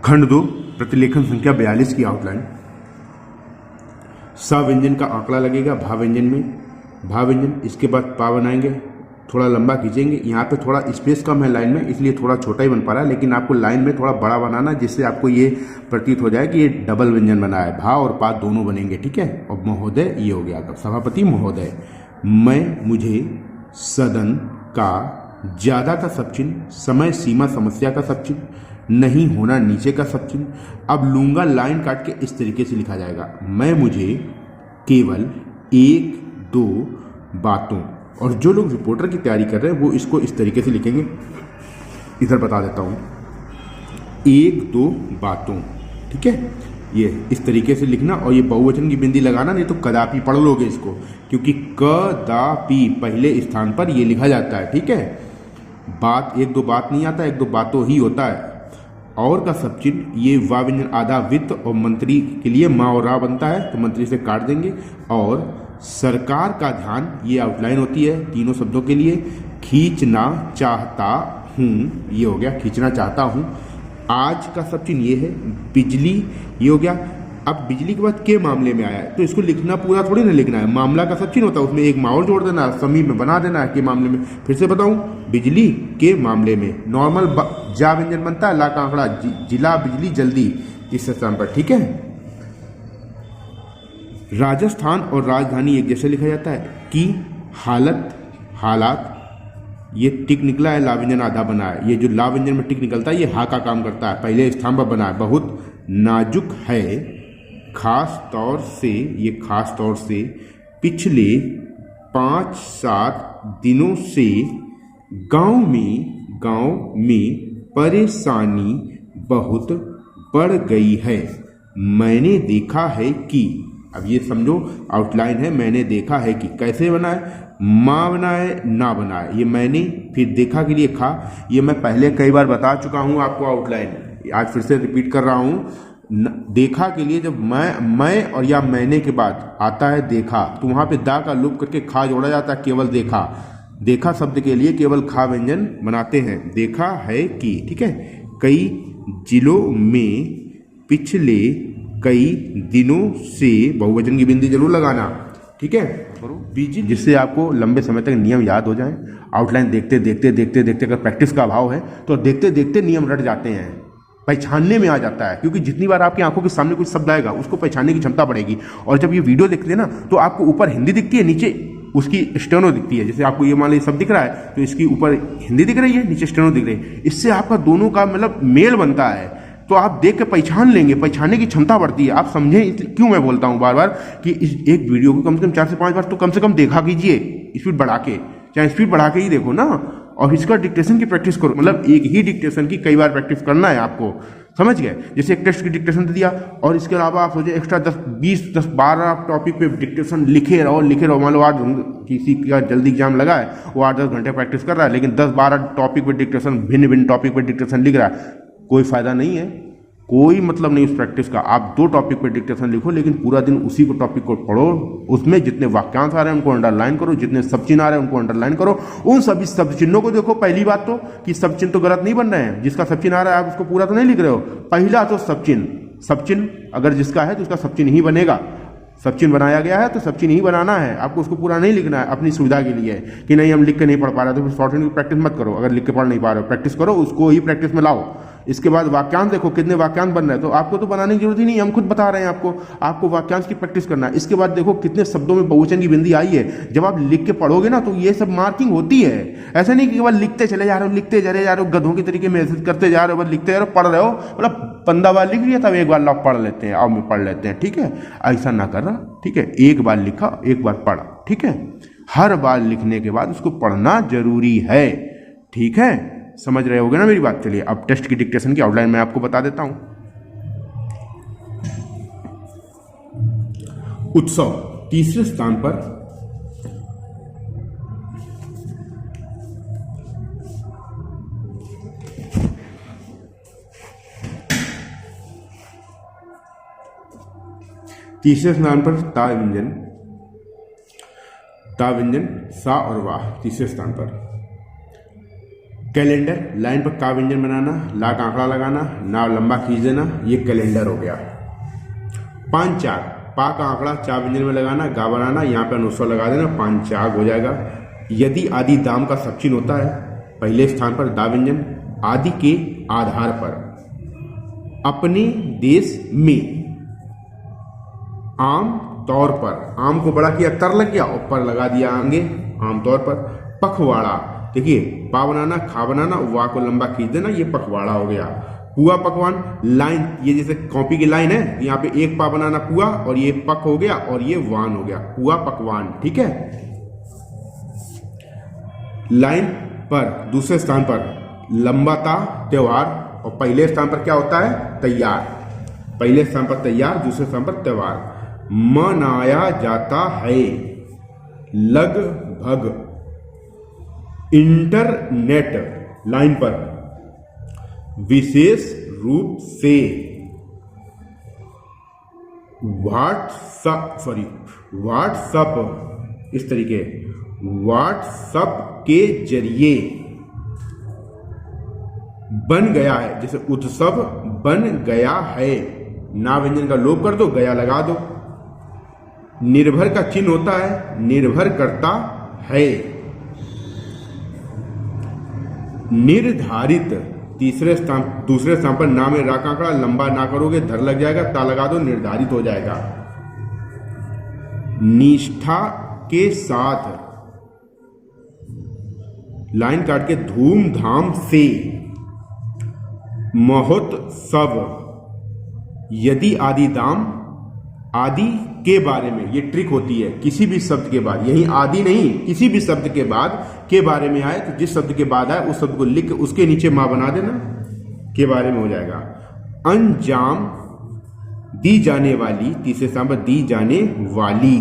खंड 2 प्रतिलेखन संख्या 42 की आउटलाइन। सा व्यंजन का आंकड़ा लगेगा भा व्यंजन में, भा व्यंजन, इसके बाद पा बनाएंगे, थोड़ा लंबा खींचेंगे। यहाँ पे थोड़ा स्पेस कम है लाइन में, इसलिए थोड़ा छोटा ही बन पा रहा है, लेकिन आपको लाइन में थोड़ा बड़ा बनाना जिससे आपको ये प्रतीत हो जाए कि ये डबल व्यंजन बना है, भा और पा दोनों बनेंगे, ठीक है। और महोदय ये हो गया, सभापति महोदय। मैं, मुझे, सदन का, ज्यादा का सबचिन्ह, समय सीमा समस्या का सबचिन्ह, नहीं होना नीचे का सबचिन्ह। अब लूंगा लाइन काट के इस तरीके से लिखा जाएगा, मैं, मुझे, केवल, एक, दो बातों। और जो लोग रिपोर्टर की तैयारी कर रहे हैं वो इसको इस तरीके से लिखेंगे, इधर बता देता हूं, एक दो बातों, ठीक है। ये इस तरीके से लिखना और ये बहुवचन की बिंदी लगाना, नहीं तो कदापि पढ़ लोगे इसको, क्योंकि कदापि पहले स्थान पर ये लिखा जाता है, ठीक है। बात, एक दो बात नहीं आता, एक दो बातों ही होता है। और का सबचिन्ह, ये वा व्यंजन आधा वित्त और मंत्री के लिए माँ और रा बनता है, तो मंत्री से काट देंगे। और सरकार का ध्यान, ये आउटलाइन होती है तीनों शब्दों के लिए। खींचना चाहता हूँ, ये हो गया खींचना चाहता हूँ। आज का सबचिन्ह ये है, बिजली, ये हो गया। अब बिजली के बाद के मामले में आया है, तो इसको लिखना पूरा थोड़ी ना लिखना है, मामला का सबचिन्ह होता है, उसमें एक माहौल जोड़ देना, समी में बना देना है के मामले में। फिर से बताऊं, बिजली के मामले में नॉर्मल जा व्यंजन बनता है, ला का आंकड़ा, जिला बिजली जल्दी इस स्थान पर, ठीक है। राजस्थान और राजधानी एक जैसे लिखा जाता है। की, हालत, हालात, ये टिक निकला है, ला व्यंजन आधा बना है। ये जो ला व्यंजन में टिक निकलता है ये हा का काम करता है, पहले स्थान पर बना है। बहुत नाजुक है, खास तौर से, ये खास तौर से, पिछले 5-7 दिनों से गांव में परेशानी बहुत बढ़ गई है। मैंने देखा है कि, अब ये समझो आउटलाइन है, मैंने देखा है कि कैसे बना है, माँ बना है, ना बना है। ये मैंने, फिर देखा के लिए खा, ये मैं पहले कई बार बता चुका हूँ आपको आउटलाइन, आज फिर से रिपीट कर रहा हूँ। देखा के लिए जब मैं और या मैंने के बाद आता है देखा, तो वहां पे दा का लुप करके खा जोड़ा जाता है, केवल देखा। देखा शब्द के लिए केवल खा व्यंजन बनाते हैं, देखा है कि, ठीक है। कई जिलों में पिछले कई दिनों से, बहुवचन की बिंदी जरूर लगाना, ठीक है, जिससे आपको लंबे समय तक नियम याद हो जाए। आउटलाइन देखते देखते अगर प्रैक्टिस का अभाव है तो देखते देखते नियम रट जाते हैं, पहचानने में आ जाता है, क्योंकि जितनी बार आपकी आंखों के सामने कुछ शब्द आएगा उसको पहचानने की क्षमता बढ़ेगी। और जब ये वीडियो देखते हैं ना, तो आपको ऊपर हिंदी दिखती है, नीचे उसकी स्टेनो दिखती है। जैसे आपको ये मान लीजिए शब्द दिख रहा है, तो इसकी ऊपर हिंदी दिख रही है, नीचे स्टेनो दिख रही है। इससे आपका दोनों का मतलब मेल बनता है, तो आप देख के पहचान लेंगे, पहचानने की क्षमता बढ़ती है। आप समझे क्यों मैं बोलता हूं बार बार कि इस एक वीडियो को कम से कम 4 से 5 बार तो कम से कम देखा कीजिए, स्पीड बढ़ा के, चाहे स्पीड बढ़ा के ही देखो ना। और इसका डिक्टेशन की प्रैक्टिस करो, मतलब एक ही डिक्टेशन की कई बार प्रैक्टिस करना है आपको, समझ गए। जैसे एक टेस्ट की डिक्टेशन दिया और इसके अलावा आप सोचे एक्स्ट्रा 10-12 टॉपिक पे डिक्टेशन लिखे रहो। मान लो आज किसी का जल्दी एग्जाम लगा है, वो 8-10 घंटे प्रैक्टिस कर रहा है, लेकिन 10-12 टॉपिक पे डिक्टेशन, भिन्न टॉपिक पे डिक्टेशन लिख रहा है, कोई फायदा नहीं है, कोई मतलब नहीं उस प्रैक्टिस का। आप 2 टॉपिक पे डिक्टेशन लिखो, लेकिन पूरा दिन उसी को टॉपिक को पढ़ो, उसमें जितने वाक्यांश आ रहे हैं उनको अंडरलाइन करो, जितने सबचिन्ह आ रहे हैं उनको अंडरलाइन करो। उन सभी सबचिन्हों को देखो, पहली बात तो कि सबचिन्ह तो गलत नहीं बन रहे हैं, जिसका सबचिन्ह आ रहा है आप उसको पूरा तो नहीं लिख रहे हो। पहला तो सबचिन्ह अगर जिसका है तो उसका सबचिन्ह ही बनेगा, सबचिन्ह बनाया गया है तो सबचिन्ह ही बनाना है, आपको उसको पूरा नहीं लिखना है। अपनी सुविधा के लिए कि नहीं हम लिख के नहीं पढ़ पा रहे, तो फिर शॉर्टहैंड की प्रैक्टिस मत करो। अगर लिख के पढ़ नहीं पा रहे हो, प्रैक्टिस करो, उसको ही प्रैक्टिस में लाओ। इसके बाद वाक्यांश देखो कितने वाक्यांश बन रहे हैं, तो आपको तो बनाने की जरूरत ही नहीं, हम खुद बता रहे हैं आपको वाक्यांश की प्रैक्टिस करना है। इसके बाद देखो कितने शब्दों में बहुवचन की बिंदी आई है। जब आप लिख के पढ़ोगे ना तो ये सब मार्किंग होती है। ऐसा नहीं कि केवल लिखते चले जा रहे हो, गधों के तरीके मैसेज करते जा रहे हो, बस लिखते जा रहे हो, पढ़ रहे हो, मतलब 15 बार लिख लिया तब एक बार लाओ पढ़ लेते हैं, अब में पढ़ लेते हैं, ठीक है। ऐसा ना कर रहा, ठीक है। एक बार लिखा, एक बार पढ़ा, ठीक है। हर बार लिखने के बाद उसको पढ़ना जरूरी है, ठीक है। समझ रहे होगे ना मेरी बात। चलिए अब टेस्ट की डिक्टेशन की आउटलाइन मैं आपको बता देता हूं। उत्सव तीसरे स्थान पर, ता व्यंजन सा और वाह तीसरे स्थान पर। कैलेंडर, लाइन पर का व्यंजन बनाना, ला का आंकड़ा लगाना, ना लंबा खींच देना, ये कैलेंडर हो गया। 5 चार, पा का आंकड़ा चा व्यंजन में लगाना, गा बनाना, यहाँ पे अनुस्वर लगा देना, 5 चाग हो जाएगा। यदि आदि दाम का सब चिन्ह होता है, पहले स्थान पर दा व्यंजन, आदि के आधार पर, अपने देश में, आम तौर पर, आम को बड़ा किया तर लग गया, ऊपर लगा दिया आगे, आमतौर पर। पखवाड़ा, देखिए पा बनाना, खा बनाना, वा को लंबा खींच देना, ये पखवाड़ा हो गया। पुआ पकवान, लाइन, ये जैसे कॉपी की लाइन है, यहाँ पे एक पा बनाना पुआ, और ये पक हो गया, और ये वान हो गया, पुआ पकवान। ठीक है, लाइन पर दूसरे स्थान पर लंबा ता त्योहार, और पहले स्थान पर क्या होता है, तैयार। पहले स्थान पर तैयार, दूसरे स्थान पर त्योहार। मनाया जाता है, लगभग, इंटरनेट, लाइन पर, विशेष रूप से, व्हाट्सएप, इस तरीके, व्हाट्सएप के जरिए बन गया है, जैसे उत्सव बन गया है, ना व्यंजन का लोप कर दो, गया लगा दो। निर्भर का चिन्ह होता है, निर्भर करता है। निर्धारित, दूसरे स्थान पर ना में रा का आंकड़ा, लंबा ना करोगे धर लग जाएगा, ता लगा दो, निर्धारित हो जाएगा। निष्ठा के साथ, लाइन काट के, धूमधाम से, महोत्सव। यदि आदि दाम, आदि के बारे में, ये ट्रिक होती है, किसी भी शब्द के बाद, यही आदि नहीं, किसी भी शब्द के बाद के बारे में आए तो जिस शब्द के बाद आए उस शब्द को लिख के उसके नीचे मां बना देना, के बारे में हो जाएगा। अंजाम दी जाने वाली, तीसरे स्थान पर दी जाने वाली।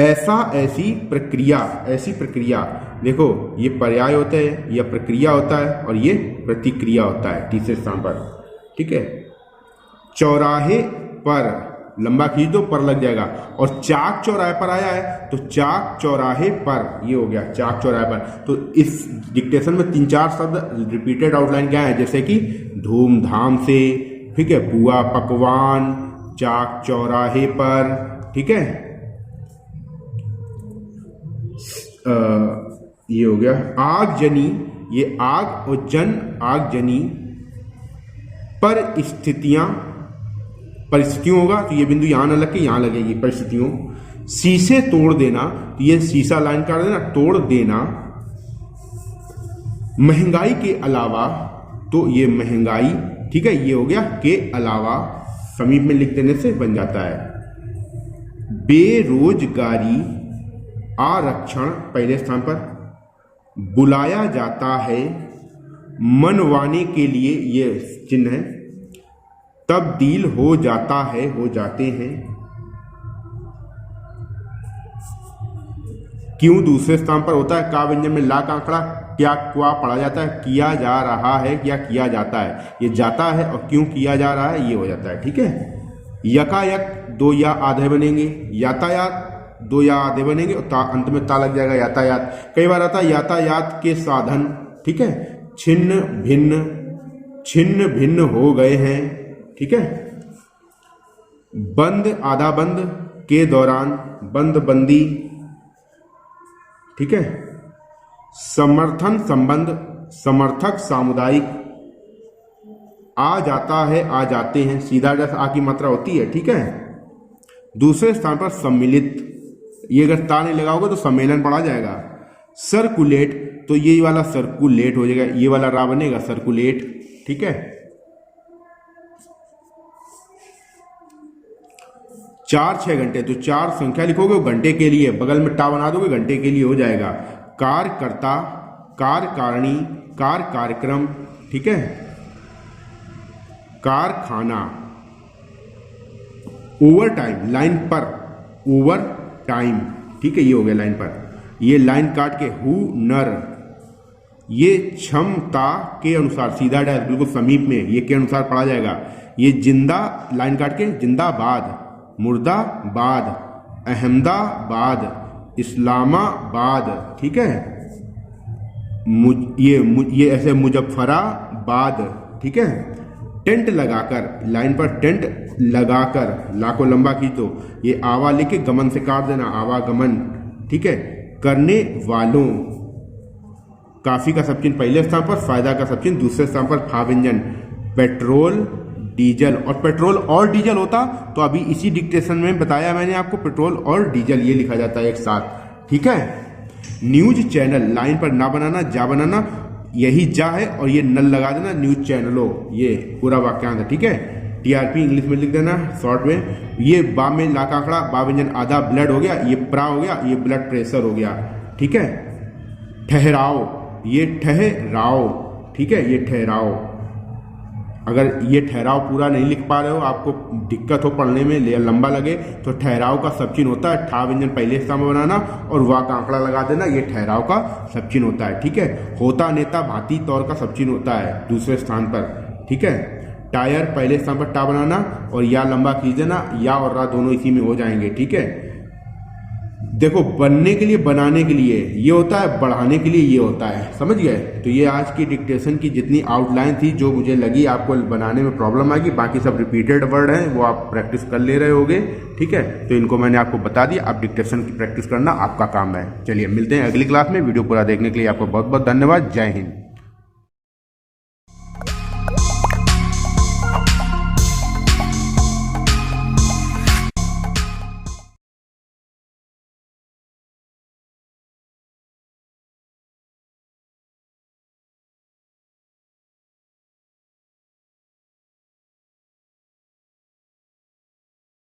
ऐसा, ऐसी प्रक्रिया, ऐसी प्रक्रिया, देखो ये पर्याय होता है, यह प्रक्रिया होता है, और ये प्रतिक्रिया होता है तीसरे स्थान पर। ठीक है, चौराहे पर, लंबा खींच दो, पर लग जाएगा, और चाक चौराहे पर आया है तो चाक चौराहे पर, ये हो गया चाक चौराहे पर। तो इस डिक्टेशन में 3-4 शब्द रिपीटेड आउटलाइन क्या है, जैसे कि धूमधाम से, ठीक है, पुआ पकवान, चाक चौराहे पर। ठीक है, ये हो गया। आगजनी, ये आग और जन, आगजनी। परिस्थितियों होगा तो ये बिंदु यहां न लग के यहां लगेगी, परिस्थितियों। शीशे तोड़ देना, तो ये शीशा लाइन काट देना, तोड़ देना। महंगाई के अलावा, तो ये महंगाई, ठीक है, ये हो गया के अलावा, समीप में लिख देने से बन जाता है। बेरोजगारी, आरक्षण, पहले स्थान पर। बुलाया जाता है, मनवाने के लिए, ये चिन्ह है। तब्दील हो जाता है, हो जाते हैं। क्यों दूसरे स्थान पर होता है, का व्यंजन में ला का आंकड़ा, क्या क्वा पढ़ा जाता है, किया जा रहा है, क्या किया जाता है, ये जाता है, और क्यों किया जा रहा है, ये हो जाता है। ठीक है, यकायक, 2 या आधे बनेंगे, यातायात, 2 या आधे बनेंगे, और अंत में ता लग जाएगा, यातायात। कई बार आता है यातायात के साधन। ठीक है, छिन्न भिन्न हो गए हैं। ठीक है, बंद, आधा बंद, के दौरान, बंद बंदी। ठीक है, समर्थन संबंध, समर्थक सामुदायिक। आ जाता है, आ जाते हैं, सीधा जैसा आ की मात्रा होती है। ठीक है, दूसरे स्थान पर सम्मिलित, ये अगर ता नहीं लगाओगे तो सम्मेलन पढ़ा जाएगा। सर्कुलेट, तो ये वाला सर्कुलेट हो जाएगा, ये वाला रा बनेगा, सर्कुलेट। ठीक है, 4-6 घंटे, तो 4 संख्या लिखोगे घंटे के लिए, बगल में टा बना दोगे, घंटे के लिए हो जाएगा। कार्यकर्ता, कार्यकारिणी, कार्यक्रम। ठीक है, कारखाना। ओवर टाइम, लाइन पर, ओवर टाइम। ठीक है, ये हो गया लाइन पर। ये लाइन काट के हुनर, ये क्षमता के अनुसार, सीधा डैश बिल्कुल समीप में, ये के अनुसार पढ़ा जाएगा। ये जिंदा, लाइन काट के, जिंदाबाद, मुर्दाबाद, अहमदाबाद, इस्लामाबाद। ठीक है, ये ऐसे मुजफ्फराबाद, ठीक है। टेंट लगाकर, लाइन पर टेंट लगाकर, ला को लंबा खींचो, ये आवा लेके गमन से काट देना, आवागमन, ठीक है। करने वालों, काफी का सब चिन्ह पहले स्थान पर, फायदा का सब चिन्ह दूसरे स्थान पर, फा व्यंजन, पेट्रोल डीजल, और पेट्रोल और डीजल होता तो अभी इसी डिक्टेशन में बताया मैंने आपको, पेट्रोल और डीजल ये लिखा जाता है एक साथ, ठीक है। न्यूज चैनल, लाइन पर ना बनाना, जा बनाना, यही जा है और ये नल लगा देना, न्यूज चैनलों, ये पूरा वाक्यांश है, ठीक है। टीआरपी इंग्लिश में लिख देना शॉर्ट में। ये बा में ला का आंकड़ा, बा व्यंजन आधा ब्लड हो गया, ये प्रा हो गया, ये ब्लड प्रेशर हो गया, ठीक है। ठहराओ, ये ठहराओ, ठीक है, ये ठहराओ। अगर ये ठहराव पूरा नहीं लिख पा रहे हो, आपको दिक्कत हो पढ़ने में, लंबा लगे, तो ठहराव का सब चिन्ह होता है, ठा व्यंजन पहले स्थान में बनाना और वाह का आंकड़ा लगा देना, ये ठहराव का सब चिन्ह होता है, ठीक है। होता नेता भांति तौर का सब चिन्ह होता है दूसरे स्थान पर, ठीक है। टायर पहले स्थान पर टा बनाना और या लंबा खींच देना, या और रा दोनों इसी में हो जाएंगे, ठीक है। देखो, बनने के लिए, बनाने के लिए ये होता है, बढ़ाने के लिए ये होता है, समझ गए। तो ये आज की डिक्टेशन की जितनी आउटलाइन थी, जो मुझे लगी आपको बनाने में प्रॉब्लम आएगी, बाकी सब रिपीटेड वर्ड हैं, वो आप प्रैक्टिस कर ले रहे होगे, ठीक है। तो इनको मैंने आपको बता दिया, आप डिक्टेशन की प्रैक्टिस करना आपका काम है। चलिए मिलते हैं अगली क्लास में। वीडियो पूरा देखने के लिए आपको बहुत बहुत धन्यवाद। जय हिंद।